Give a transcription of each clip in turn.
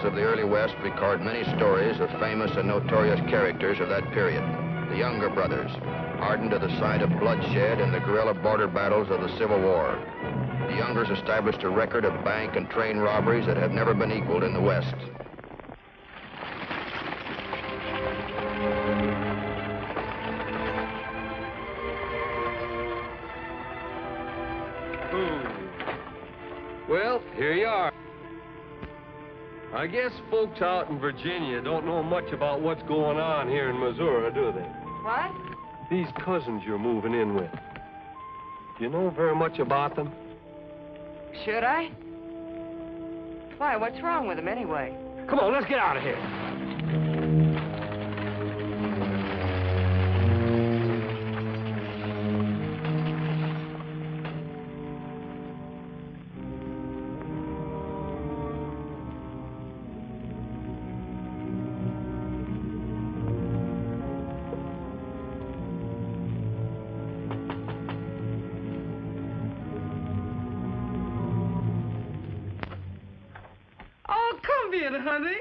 of the early West record many stories of famous and notorious characters of that period. The Younger brothers, hardened to the sight of bloodshed in the guerrilla border battles of the Civil War. The Youngers established a record of bank and train robberies that have never been equaled in the West. Well, here you are. I guess folks out in Virginia don't know much about what's going on here in Missouri, do they? What? These cousins you're moving in with. Do you know very much about them? Should I? Why, what's wrong with them anyway? Come on, let's get out of here. Honey.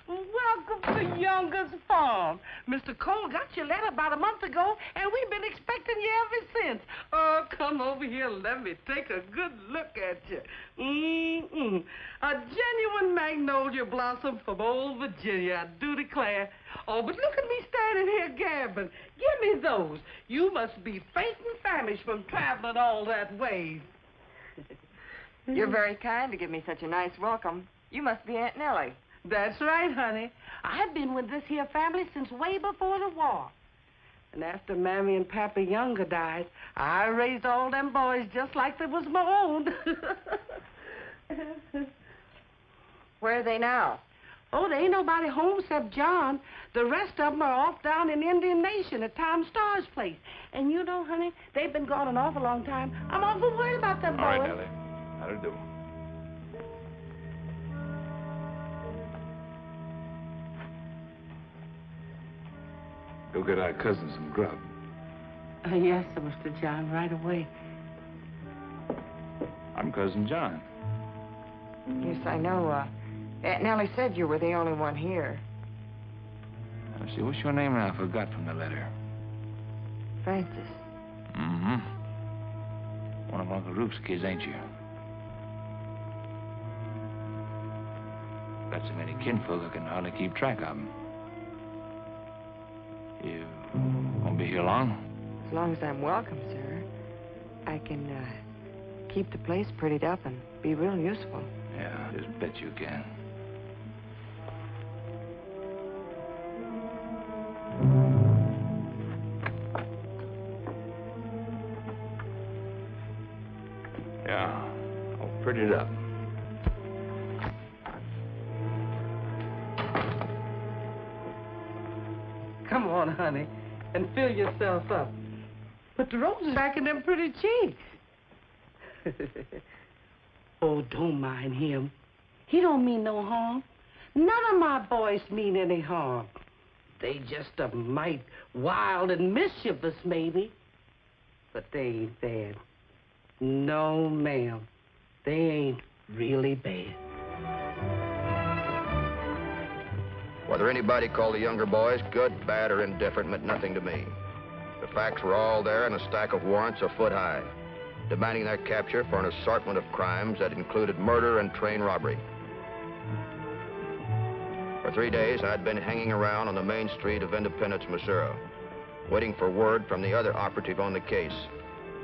Welcome to Younger's Farm. Mr. Cole got your letter about a month ago, and we've been expecting you ever since. Oh, come over here and let me take a good look at you. A genuine magnolia blossom from old Virginia, I do declare. Oh, but look at me standing here gabbing. Give me those. You must be faint and famished from traveling all that way. You're very kind to give me such a nice welcome. You must be Aunt Nellie. That's right, honey. I've been with this here family since way before the war. And after Mammy and Pappy Younger died, I raised all them boys just like they was my own. Where are they now? Oh, there ain't nobody home except John. The rest of them are off down in Indian Nation at Tom Starr's place. And you know, honey, they've been gone an awful long time. I'm awful worried about them boys. All right, Nellie. That'll do. Go get our cousin some grub. Yes, sir, Mr. John, right away. I'm Cousin John. Yes, I know. Aunt Nellie said you were the only one here. Let's see, what's your name now? I forgot from the letter. Francis. Mm-hmm. One of Uncle Rupe's kids, ain't you? Got so many kinfolk, I can hardly keep track of them. You won't be here long? As long as I'm welcome, sir. I can keep the place prettied up and be real useful. Yeah, I just bet you can. Yeah, I'll pretty it up. Come on, honey, and fill yourself up. Put the roses back in them pretty cheeks. Oh, don't mind him. He don't mean no harm. None of my boys mean any harm. They just a mite wild and mischievous, maybe. But they ain't bad. No, ma'am. They ain't really bad. Whether anybody called the Younger boys good, bad, or indifferent meant nothing to me. The facts were all there in a stack of warrants a foot high, demanding their capture for an assortment of crimes that included murder and train robbery. For 3 days, I'd been hanging around on the main street of Independence, Missouri, waiting for word from the other operative on the case.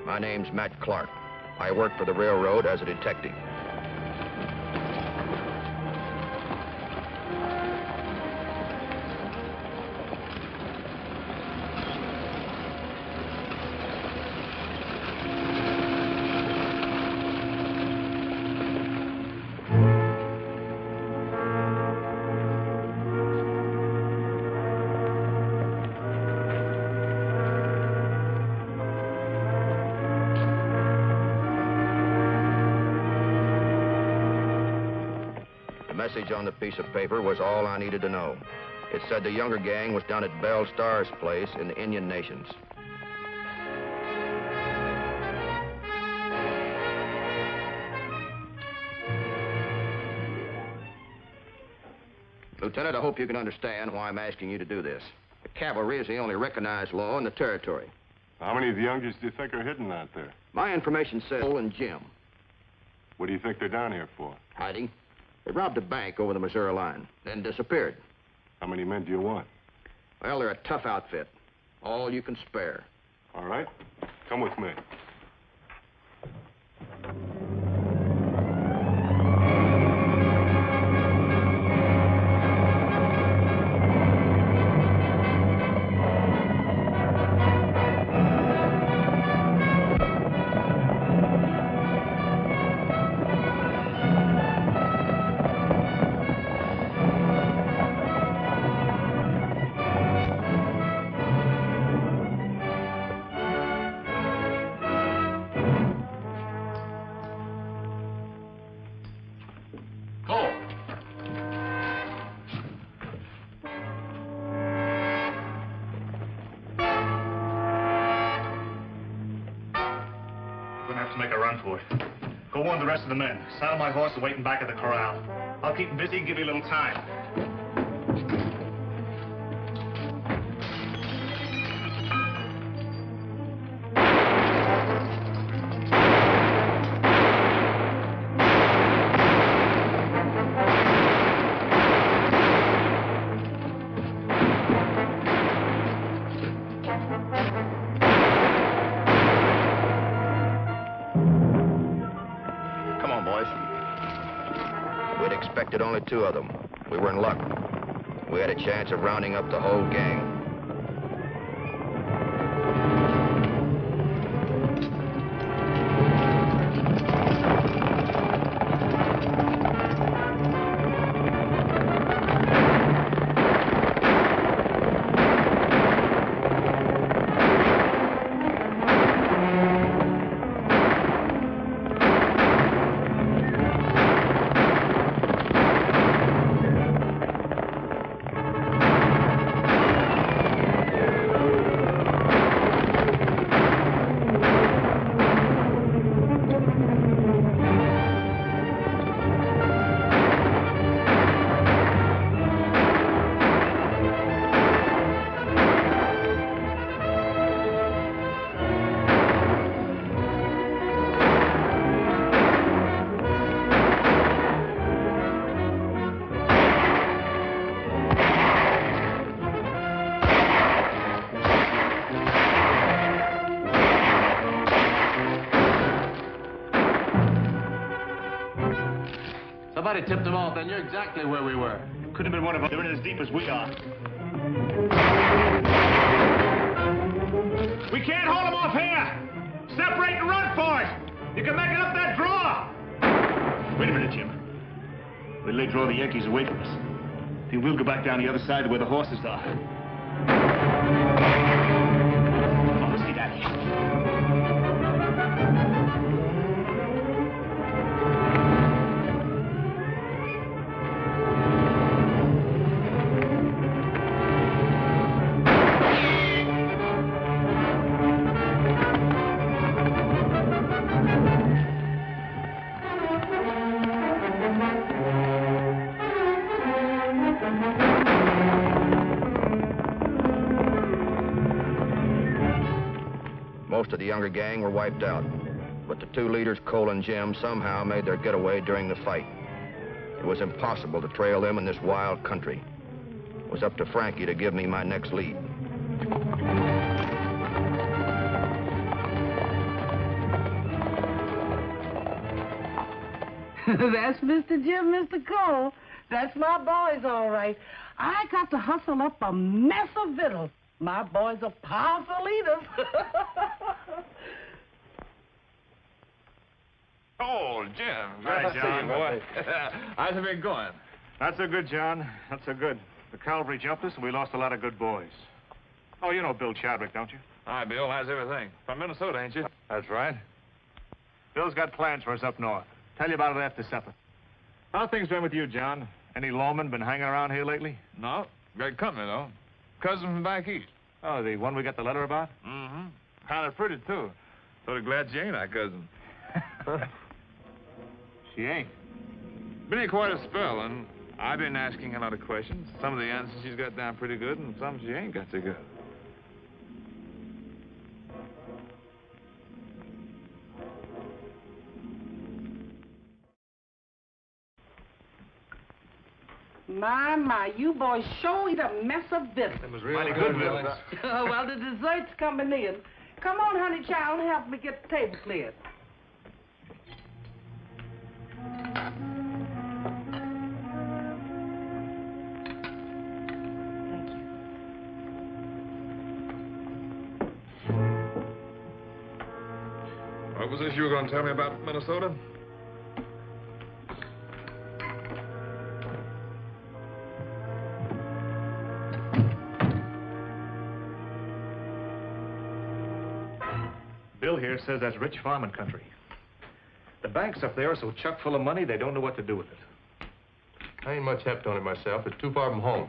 My name's Matt Clark. I work for the railroad as a detective. The message on the piece of paper was all I needed to know. It said the Younger gang was down at Belle Starr's place in the Indian Nations. Lieutenant, I hope you can understand why I'm asking you to do this. The cavalry is the only recognized law in the territory. How many of the youngsters do you think are hidden out there? My information says Cole and Jim. What do you think they're down here for? Hiding. They robbed a bank over the Missouri line, then disappeared. How many men do you want? Well, they're a tough outfit. All you can spare. All right. Come with me. Go warn the rest of the men. Saddle my horse and wait in back of the corral. I'll keep him busy and give you a little time. Only two of them. We were in luck. We had a chance of rounding up the whole gang. Somebody tipped them off, then you're exactly where we were. Couldn't have been one of us. They're in as deep as we are. We can't hold them off here! Separate and run for it! You can make it up that draw! Wait a minute, Jim. Wait till they draw the Yankees away from us. Then we'll go back down the other side to where the horses are. Come on, see that. Most of the younger gang were wiped out, but the two leaders, Cole and Jim, somehow made their getaway during the fight. It was impossible to trail them in this wild country. It was up to Frankie to give me my next lead. That's Mr. Jim, Mr. Cole. That's my boys, all right. I got to hustle up a mess of victuals. My boys are powerful eaters. Oh, Jim. Hi, John. Boy. How's it been going? Not so good, John. Not so good. The cavalry jumped us, and we lost a lot of good boys. Oh, you know Bill Chadwick, don't you? Hi, Bill. How's everything? From Minnesota, ain't you? That's right. Bill's got plans for us up north. Tell you about it after supper. How things been with you, John? Any lawmen been hanging around here lately? No. Great company, though. Cousin from back east. Oh, the one we got the letter about? Mm-hmm. Kind of pretty, too. Sort of glad she ain't our cousin. She ain't. Been here quite a spell, and I've been asking a lot of questions. Some of the answers she's got down pretty good, and some she ain't got so good. My, you boys sure eat a mess of business. It was really good, Millie. Well, the dessert's coming in. Come on, honey child, and help me get the table cleared. Thank you. What was this you were going to tell me about Minnesota? Bill here says that's rich farming country. The banks up there are so chock full of money, they don't know what to do with it. I ain't much heft on it myself. It's too far from home.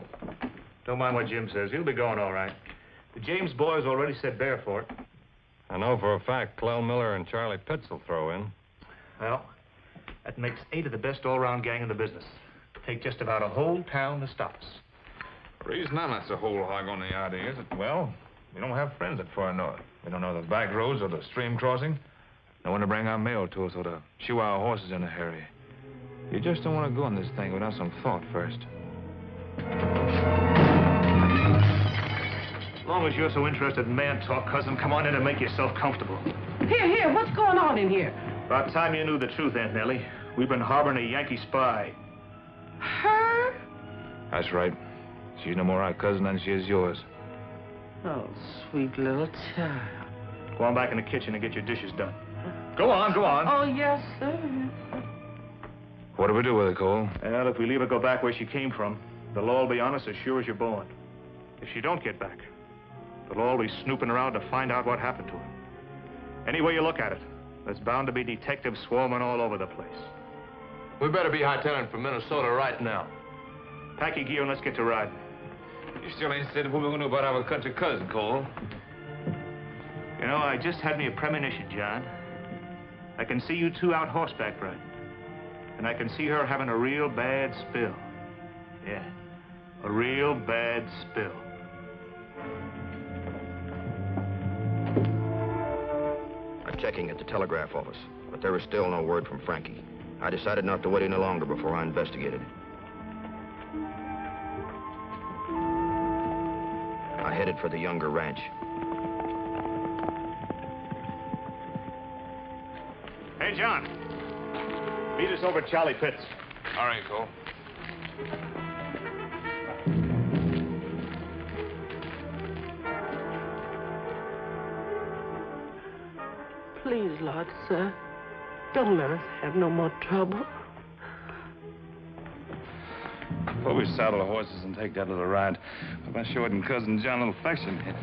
Don't mind what Jim says. He'll be going all right. The James boys already said bear for it. I know for a fact Clell Miller and Charlie Pitts will throw in. Well, that makes 8 of the best all-round gang in the business. Take just about a whole town to stop us. The reason I'm not so whole hog on the idea is that, well, we don't have friends that far north. We don't know the back roads or the stream crossing. No one to bring our mail to us or to shoe our horses in a hurry. You just don't want to go on this thing without some thought first. As long as you're so interested in man talk, cousin, come on in and make yourself comfortable. Here, what's going on in here? About time you knew the truth, Aunt Nellie. We've been harboring a Yankee spy. Her? That's right. She's no more our cousin than she is yours. Oh, sweet little child. Go on back in the kitchen and get your dishes done. Go on, go on. Oh, yes, sir. What do we do with her, Cole? Well, if we leave her go back where she came from, they'll all be on us as sure as you're born. If she don't get back, they'll all be snooping around to find out what happened to her. Any way you look at it, there's bound to be detectives swarming all over the place. We better be hightailing from Minnesota right now. Pack your gear and let's get to riding. You still ain't said what we're going to do about our country cousin, Cole. You know, I just had me a premonition, John. I can see you two out horseback riding. And I can see her having a real bad spill. Yeah, a real bad spill. I'm checking at the telegraph office, but there was still no word from Frankie. I decided not to wait any longer before I investigated. I headed for the Younger ranch. Hey, John. Meet us over at Charlie Pitts. All right, Cole. Please, Lord, sir, don't let us have no more trouble. Before we saddle the horses and take that little ride, I've been showing Cousin John a little affection here.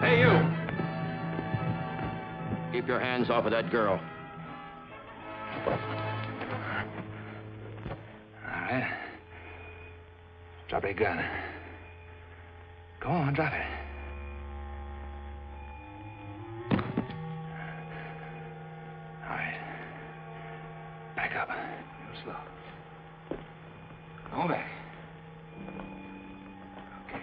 Hey, you! Keep your hands off of that girl. All right. Drop your gun. Go on, drop it. All right. Back up. Real slow. Go on back. Okay.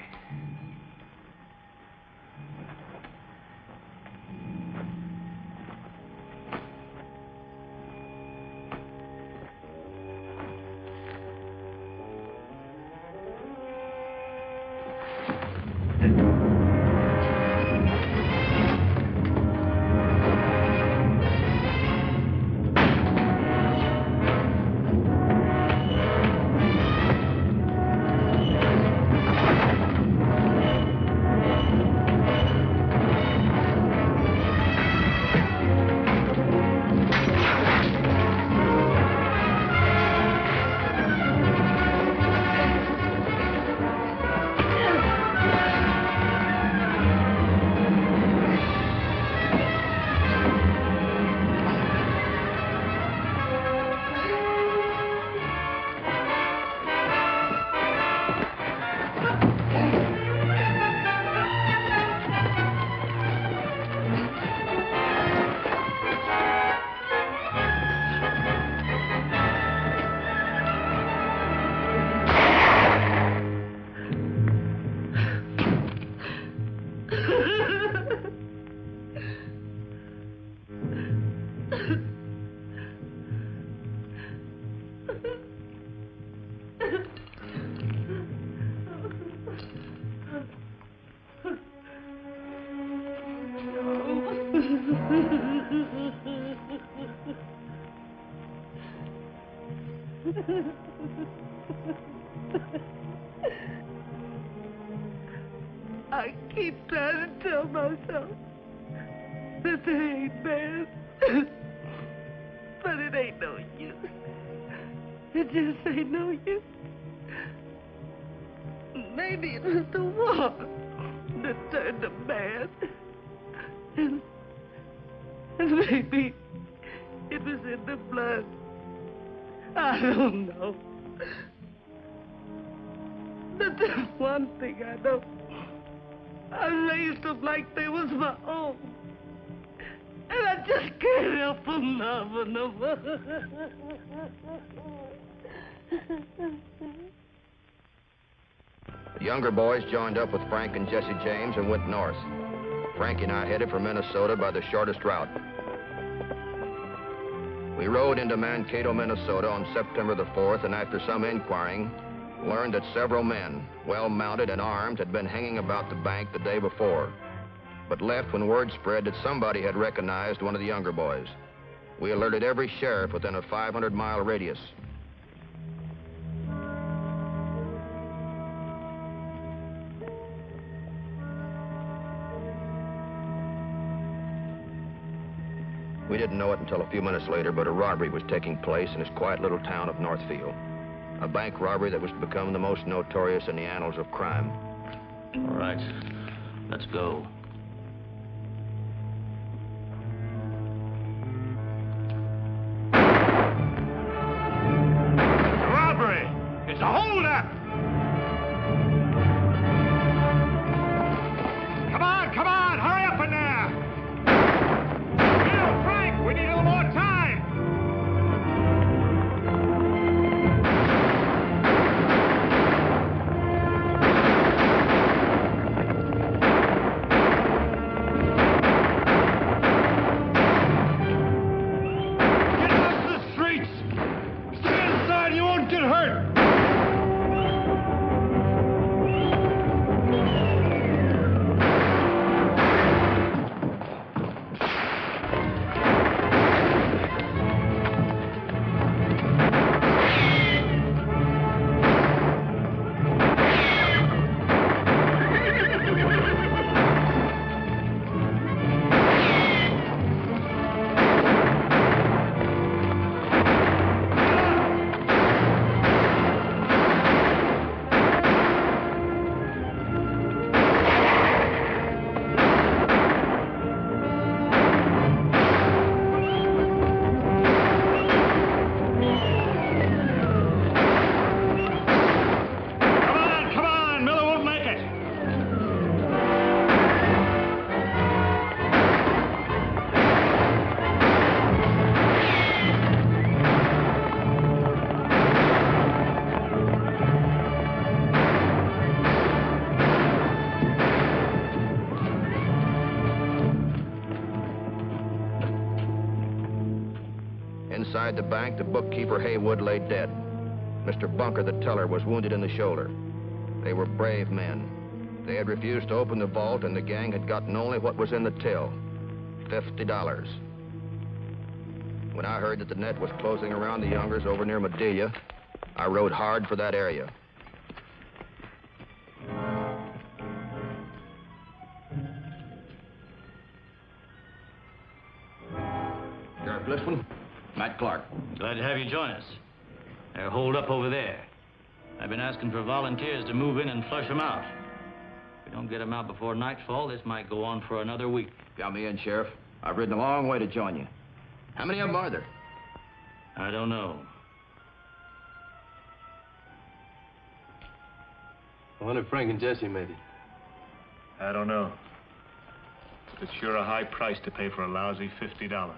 I keep trying to tell myself that they ain't bad. But it ain't no use. It just ain't no use. Maybe it was the war that turned them bad. And maybe it was in the blood. I don't know. But there's one thing I know. I raised them like they was my own. And I just can't help from loving them. The younger boys joined up with Frank and Jesse James and went north. Frankie and I headed for Minnesota by the shortest route. We rode into Mankato, Minnesota on September the 4th, and after some inquiring, learned that several men, well mounted and armed, had been hanging about the bank the day before, but left when word spread that somebody had recognized one of the younger boys. We alerted every sheriff within a 500-mile radius. We didn't know it until a few minutes later, but a robbery was taking place in his quiet little town of Northfield. A bank robbery that was to become the most notorious in the annals of crime. All right, let's go. A robbery! It's a holdup! Come on, hurry up in there! Bill, Frank, we need a little more time! Inside the bank, the bookkeeper Haywood lay dead. Mr. Bunker, the teller, was wounded in the shoulder. They were brave men. They had refused to open the vault, and the gang had gotten only what was in the till, $50. When I heard that the net was closing around the Youngers over near Madelia, I rode hard for that area. Sheriff Blissman, Matt Clark. Glad to have you join us. They're holed up over there. I've been asking for volunteers to move in and flush them out. If we don't get them out before nightfall, this might go on for another week. Got me in, Sheriff. I've ridden a long way to join you. How many of them are there? I don't know. I wonder if Frank and Jesse made it. I don't know. It's sure a high price to pay for a lousy $50.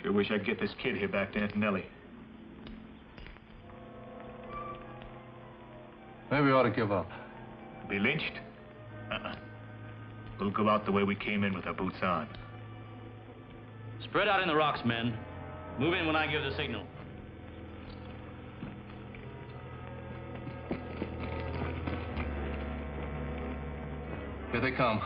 Sure wish I'd get this kid here back to Aunt Nellie. Maybe we ought to give up. Be lynched? We'll go out the way we came in with our boots on. Spread out in the rocks, men. Move in when I give the signal. Here they come.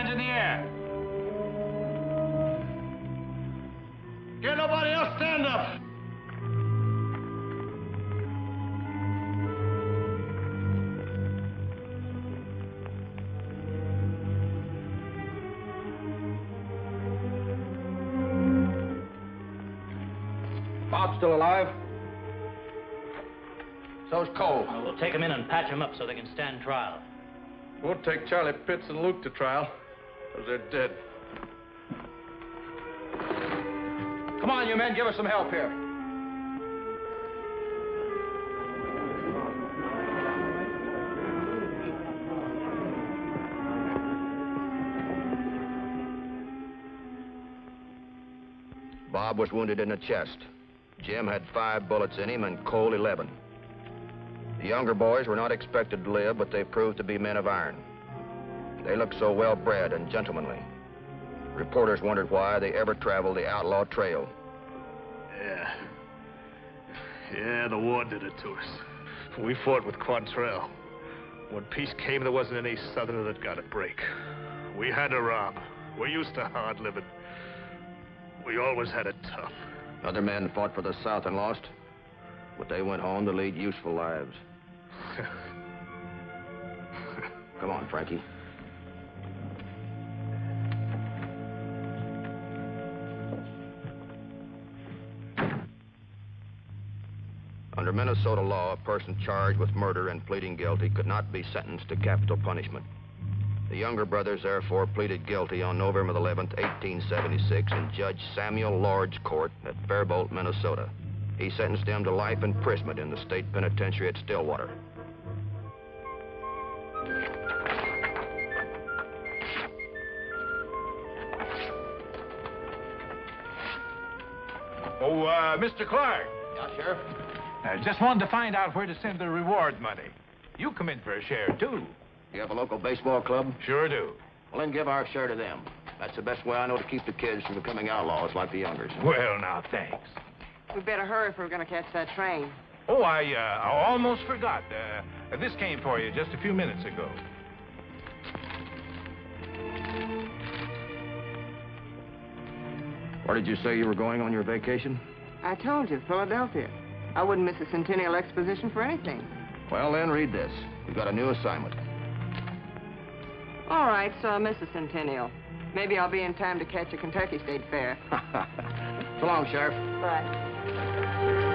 hands in the air. Can't nobody else stand up. Bob's still alive? So's Cole. Well, we'll take them in and patch them up so they can stand trial. We'll take Charlie Pitts and Luke to trial, because they're dead. Come on, you men, give us some help here. Bob was wounded in the chest. Jim had 5 bullets in him and Cole 11. The younger boys were not expected to live, but they proved to be men of iron. They looked so well-bred and gentlemanly. Reporters wondered why they ever traveled the outlaw trail. Yeah, the war did it to us. We fought with Quantrill. When peace came, there wasn't any Southerner that got a break. We had to rob. We're used to hard living. We always had it tough. Other men fought for the South and lost, but they went home to lead useful lives. Come on, Frankie. Under Minnesota law, a person charged with murder and pleading guilty could not be sentenced to capital punishment. The younger brothers, therefore, pleaded guilty on November 11th, 1876, in Judge Samuel Lord's court at Faribault, Minnesota. He sentenced them to life imprisonment in the state penitentiary at Stillwater. Oh, Mr. Clark. Yeah, Sheriff? Just wanted to find out where to send the reward money. You come in for a share, too. You have a local baseball club? Sure do. Well, then give our share to them. That's the best way I know to keep the kids from becoming outlaws like the youngers. Well, now, thanks. We better hurry if we're going to catch that train. Oh, I almost forgot. This came for you just a few minutes ago. Where did you say you were going on your vacation? I told you, Philadelphia. I wouldn't miss a Centennial Exposition for anything. Well, then, read this. We've got a new assignment. All right, so I miss a Centennial. Maybe I'll be in time to catch a Kentucky State Fair. So long, Sheriff. Bye.